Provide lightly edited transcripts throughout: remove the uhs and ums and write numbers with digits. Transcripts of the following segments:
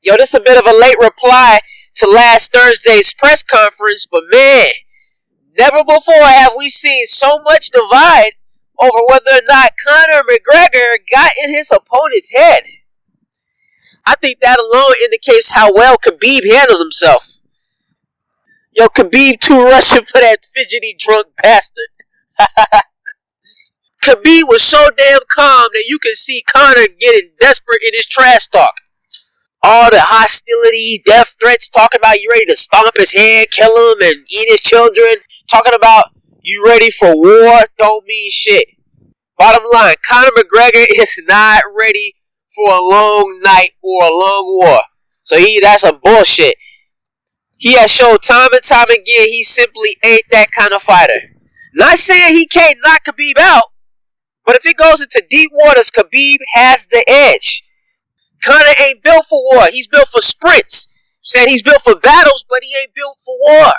Yo, this is a bit of a late reply to last Thursday's press conference, but man, never before have we seen so much divide over whether or not Conor McGregor got in his opponent's head. I think that alone indicates how well Khabib handled himself. Yo, Khabib too rushing for that fidgety drunk bastard. Khabib was so damn calm that you could see Conor getting desperate in his trash talk. All the hostility, death threats, talking about you ready to stomp his head, kill him, and eat his children. Talking about you ready for war don't mean shit. Bottom line, Conor McGregor is not ready for a long night or a long war. So that's a bullshit. He has showed time and time again he simply ain't that kind of fighter. Not saying he can't knock Khabib out, but if it goes into deep waters, Khabib has the edge. Conor ain't built for war. He's built for sprints. Said he's built for battles, but he ain't built for war.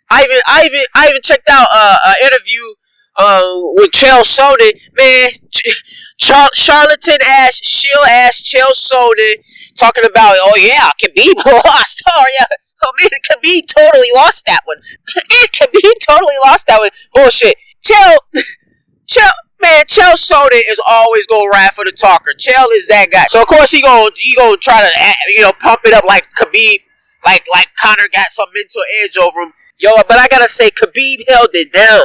I even checked out an interview with Chael Sonnen. Man, charlatan ass, shill ass Chael Sonnen talking about, oh yeah, Khabib lost. Oh yeah, oh man, Khabib totally lost that one. Khabib totally lost that one. Bullshit. Chael Sonnen is always gonna ride for the talker. Chael is that guy. So of course he gonna try to pump it up like Khabib, like Conor got some mental edge over him. Yo, but I gotta say, Khabib held it down.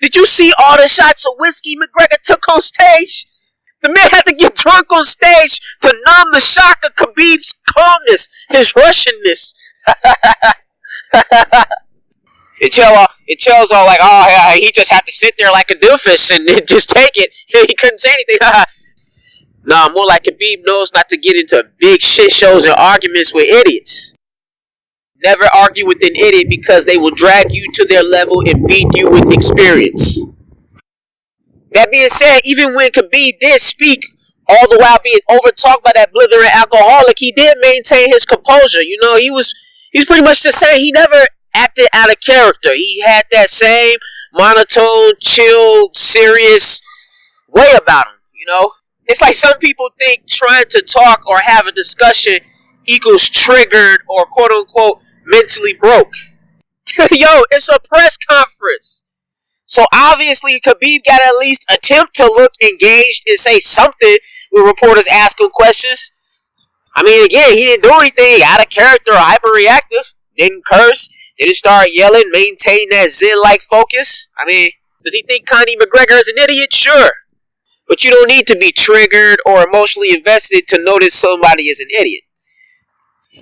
Did you see all the shots of whiskey McGregor took on stage? The man had to get drunk on stage to numb the shock of Khabib's calmness, his Russianness. And Chael's all like, oh, yeah, he just had to sit there like a doofus and just take it. He couldn't say anything. Nah, more like Khabib knows not to get into big shit shows and arguments with idiots. Never argue with an idiot because they will drag you to their level and beat you with experience. That being said, even when Khabib did speak, all the while being overtalked by that blithering alcoholic, he did maintain his composure. You know, he was pretty much just saying he never acted out of character. He had that same monotone, chill, serious way about him, you know? It's like some people think trying to talk or have a discussion equals triggered or quote-unquote mentally broke. Yo, it's a press conference. So obviously Khabib got to at least attempt to look engaged and say something when reporters ask him questions. I mean, again, he didn't do anything out of character or hyperreactive. Didn't curse. Didn't start yelling. Maintain that zen-like focus. I mean, does he think Conor McGregor is an idiot? Sure. But you don't need to be triggered or emotionally invested to notice somebody is an idiot.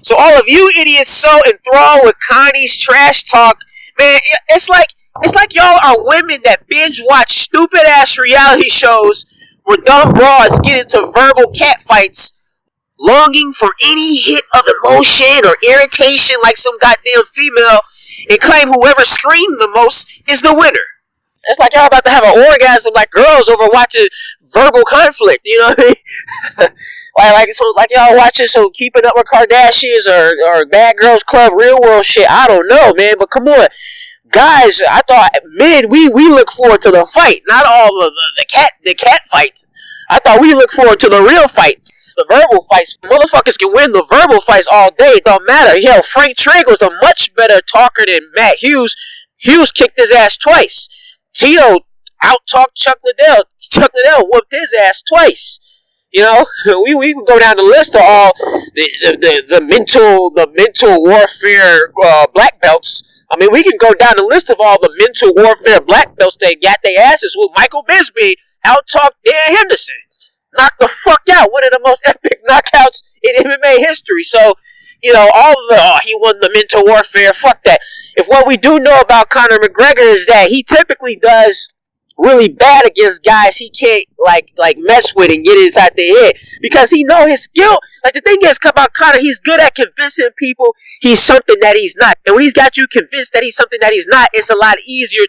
So all of you idiots so enthralled with Connie's trash talk, man, it's like y'all are women that binge watch stupid ass reality shows where dumb broads get into verbal catfights, longing for any hit of emotion or irritation like some goddamn female, and claim whoever screamed the most is the winner. It's like y'all about to have an orgasm like girls over watching verbal conflict, you know what I mean? like y'all watching some Keeping Up with Kardashians or Bad Girls Club Real World shit. I don't know, man, but come on. Guys, I thought men, we look forward to the fight, not all of the cat fights. I thought we look forward to the real fight. The verbal fights, motherfuckers can win the verbal fights all day. It don't matter. Hell, Frank Trigg was a much better talker than Matt Hughes. Hughes kicked his ass twice. Tito out-talked Chuck Liddell. Chuck Liddell whooped his ass twice. You know, we can go down the list of all the mental warfare black belts. I mean, we can go down the list of all the mental warfare black belts that got their asses with Michael Bisping out-talked Dan Henderson. Knocked the fuck out. One of the most epic knockouts in MMA history. So, you know, he won the mental warfare. Fuck that. If what we do know about Conor McGregor is that he typically does really bad against guys he can't like mess with and get inside their head because he know his skill. Like the thing is about Conor, he's good at convincing people he's something that he's not. And when he's got you convinced that he's something that he's not, it's a lot easier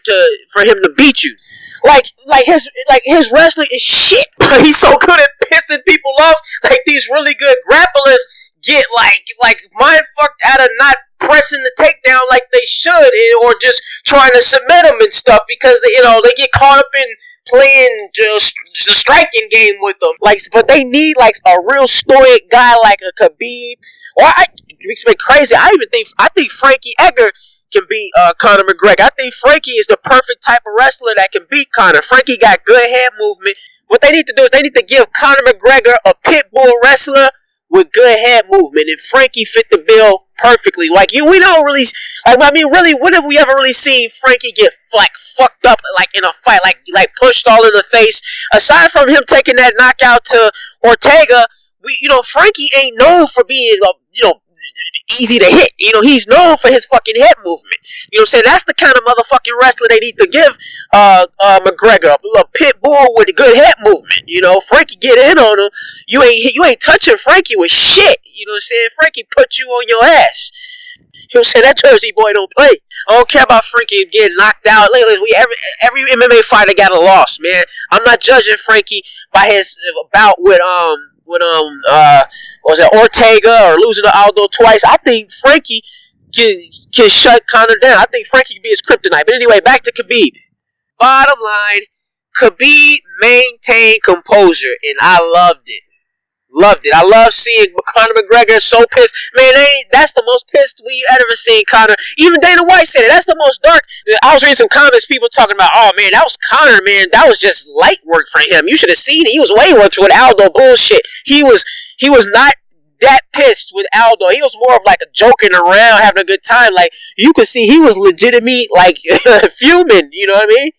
for him to beat you. Like his wrestling is shit. He's so good at pissing people off. Like these really good grapplers get like mind fucked out of not pressing the takedown like they should, or just trying to submit them and stuff because they get caught up in playing just the striking game with them. Like, but they need like a real stoic guy like a Khabib. Or it makes me crazy. I think Frankie Edgar can beat Conor McGregor. I think Frankie is the perfect type of wrestler that can beat Conor. Frankie got good head movement. What they need to do is they need to give Conor McGregor a pit bull wrestler with good head movement, and Frankie fit the bill perfectly. Like we don't really, really, when have we ever really seen Frankie get like fucked up like in a fight, like pushed all in the face? Aside from him taking that knockout to Ortega, Frankie ain't known for being easy to hit. He's known for his fucking head movement. You know what I'm saying? That's the kind of motherfucking wrestler they need to give McGregor. A pit bull with a good head movement. Frankie get in on him. You ain't touching Frankie with shit. You know what I'm saying? Frankie put you on your ass. You know what I'm saying? That Jersey boy don't play. I don't care about Frankie getting knocked out. Lately, every MMA fighter got a loss, man. I'm not judging Frankie by his bout with was it Ortega or losing to Aldo twice. I think Frankie can shut Conor down. I think Frankie can be his kryptonite. But anyway, back to Khabib. Bottom line, Khabib maintained composure, and I loved it. Loved it. I love seeing Conor McGregor so pissed. Man, that's the most pissed we ever seen Conor. Even Dana White said it. That's the most dark. I was reading some comments, people talking about, oh man, that was Conor, man. That was just light work for him. You should have seen it. He was way worse with Aldo bullshit. He was not that pissed with Aldo. He was more of like a joking around, having a good time. Like, you could see he was legitimate, like, fuming. You know what I mean?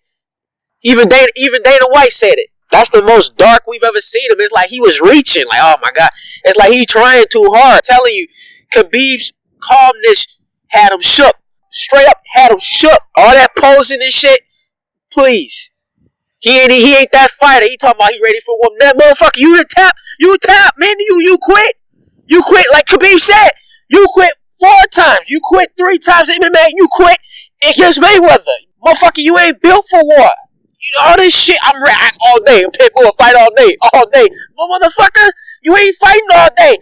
Even Dana White said it. That's the most dark we've ever seen him. It's like he was reaching. Like, oh my God. It's like he trying too hard. I'm telling you, Khabib's calmness had him shook. Straight up had him shook. All that posing and shit. Please. He ain't that fighter. He talking about he ready for one. That motherfucker, you tap, man. You quit. You quit. Like Khabib said, you quit 4 times. You quit 3 times in MMA. You quit against Mayweather. Motherfucker, you ain't built for war. All this shit, I'm all day. A pit bull fight all day. But motherfucker, you ain't fighting all day.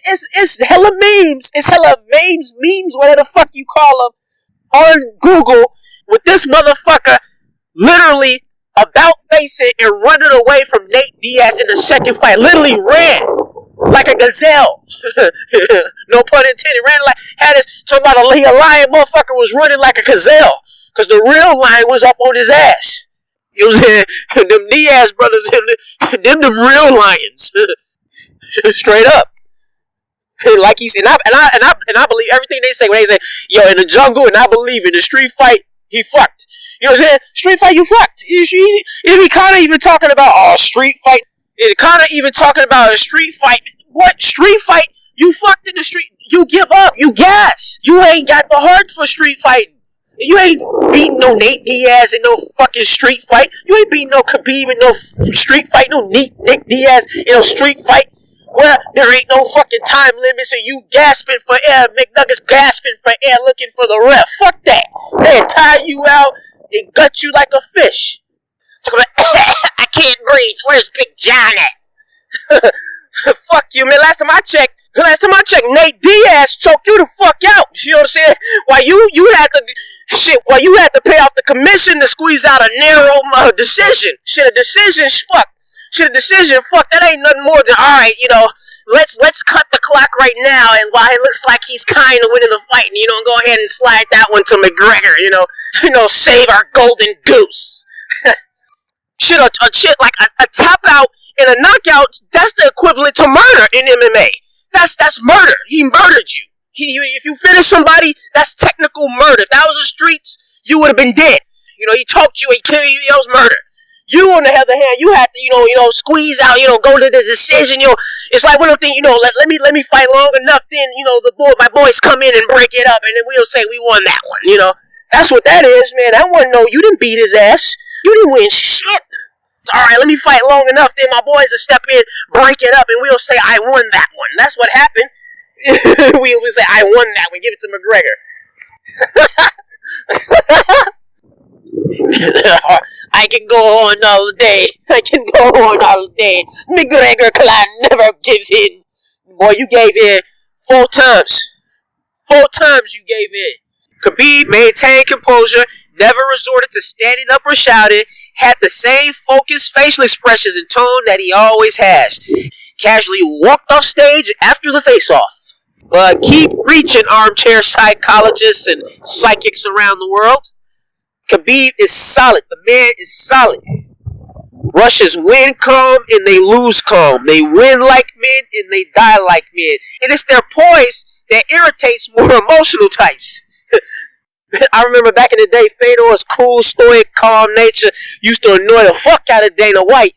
It's hella memes. It's hella memes, whatever the fuck you call them, on Google with this motherfucker literally about facing and running away from Nate Diaz in the second fight. Literally ran like a gazelle. No pun intended. Ran like, had his, talking about a lion motherfucker was running like a gazelle. Because the real lion was up on his ass. You know what I'm saying? Them Diaz brothers, them real lions. Straight up. Like he said, and I believe everything they say when they say, yo, in the jungle, and I believe in the street fight, he fucked. You know what I'm saying? Street fight, you fucked. He kind of even talking about, street fight. Kind of even talking about a street fight. What? Street fight? You fucked in the street. You give up. You gas. You ain't got the heart for street fighting. You ain't beating no Nate Diaz in no fucking street fight. You ain't beating no Khabib in no street fight. No Nick Diaz in no street fight where there ain't no fucking time limits and you gasping for air. McNuggets gasping for air looking for the ref. Fuck that. They'll tie you out and gut you like a fish. I can't breathe. Where's Big John at? Fuck you, man. Last time I checked, Nate Diaz choked you the fuck out. You know what I'm saying? While you had to pay off the commission to squeeze out a narrow decision. A decision, fuck. That ain't nothing more than, alright, let's cut the clock right now, and while it looks like he's kind of winning the fight, and, go ahead and slide that one to McGregor, save our golden goose. Shit like a tap out and a knockout, that's the equivalent to murder in MMA. That's murder. He murdered you. If you finish somebody, that's technical murder. If that was the streets, you would have been dead. He choked you, he killed you, that was murder. You, on the other hand, you had to, squeeze out, go to the decision, It's like one of them things, let me fight long enough, then, my boys come in and break it up, and then we'll say we won that one, That's what that is, man. That one, no, you didn't beat his ass. You didn't win shit. Alright, let me fight long enough, then my boys will step in, break it up, and we'll say I won that one. That's what happened. we say I won that one, give it to McGregor. I can go on all day. McGregor clan never gives in. Boy, you gave in 4 times. 4 times you gave in. Khabib maintained composure, never resorted to standing up or shouting, had the same focused facial expressions and tone that he always has. Casually walked off stage after the face-off. But keep reaching, armchair psychologists and psychics around the world. Khabib is solid. The man is solid. Russians win calm and they lose calm. They win like men and they die like men. And it's their poise that irritates more emotional types. I remember back in the day, Fedor's cool, stoic, calm nature used to annoy the fuck out of Dana White.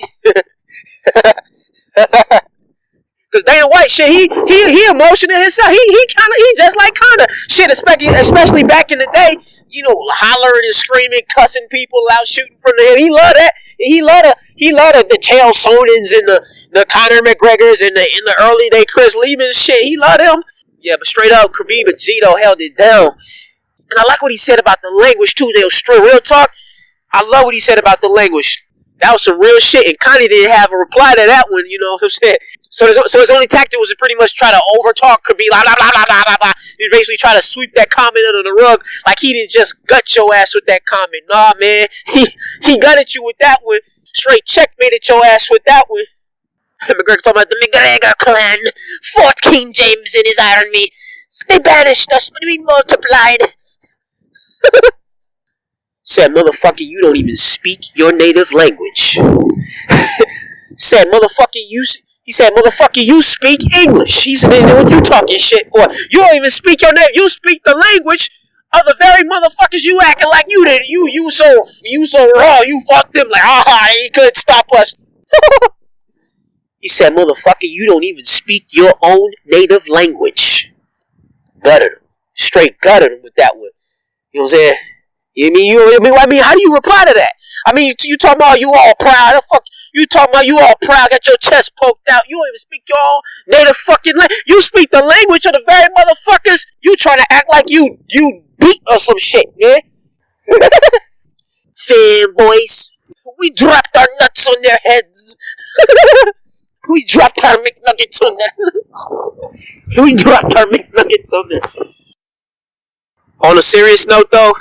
Cause Dana White, shit, he emotional himself. He just like Conor. Shit, especially back in the day, you know, hollering and screaming, cussing people out, shooting from the hip. He loved that. He loved the Chael Sonnens and the Conor McGregors and in the early day Chris Lieben shit. He loved him. Yeah, but straight up, Khabib and Zito held it down. And I like what he said about the language, too. They were straight real talk. I love what he said about the language. That was some real shit. And Connie didn't have a reply to that one, you know what I'm saying? So his only tactic was to pretty much try to overtalk Khabib. Blah, blah, blah, blah, blah, blah. He basically try to sweep that comment under the rug like he didn't just gut your ass with that comment. Nah, man. He gutted you with that one. Straight checkmated your ass with that one. McGregor talking about the McGregor clan fought King James in his army. They banished us, but we multiplied. Said, motherfucker, you don't even speak your native language. Said, motherfucker, he said, motherfucker, you speak English. He said, what you talking shit for? You don't even speak your name. You speak the language of the very motherfuckers you acting like you did. You so raw. You fucked them like, he couldn't stop us. He said, motherfucker, you don't even speak your own native language. Gutted him. Straight gutted him with that one. You know what I'm saying? I mean, how do you reply to that? I mean, you talking about you all proud? The fuck, you talking about you all proud? Got your chest poked out? You don't even speak your own native fucking language. You speak the language of the very motherfuckers. You trying to act like you beat or some shit, man? Fanboys, we dropped our nuts on their heads. We dropped our McNuggets on there. We dropped our McNuggets on there. On a serious note, though,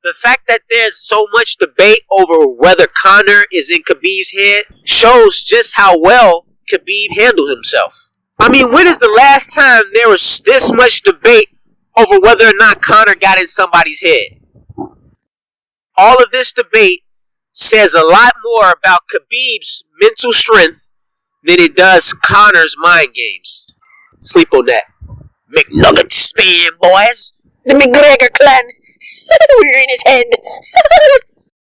the fact that there's so much debate over whether Conor is in Khabib's head shows just how well Khabib handled himself. I mean, when is the last time there was this much debate over whether or not Conor got in somebody's head? All of this debate says a lot more about Khabib's mental strength than it does Conor's mind games. Sleep on that. McNuggets fan, boys. The McGregor clan. We're in his head.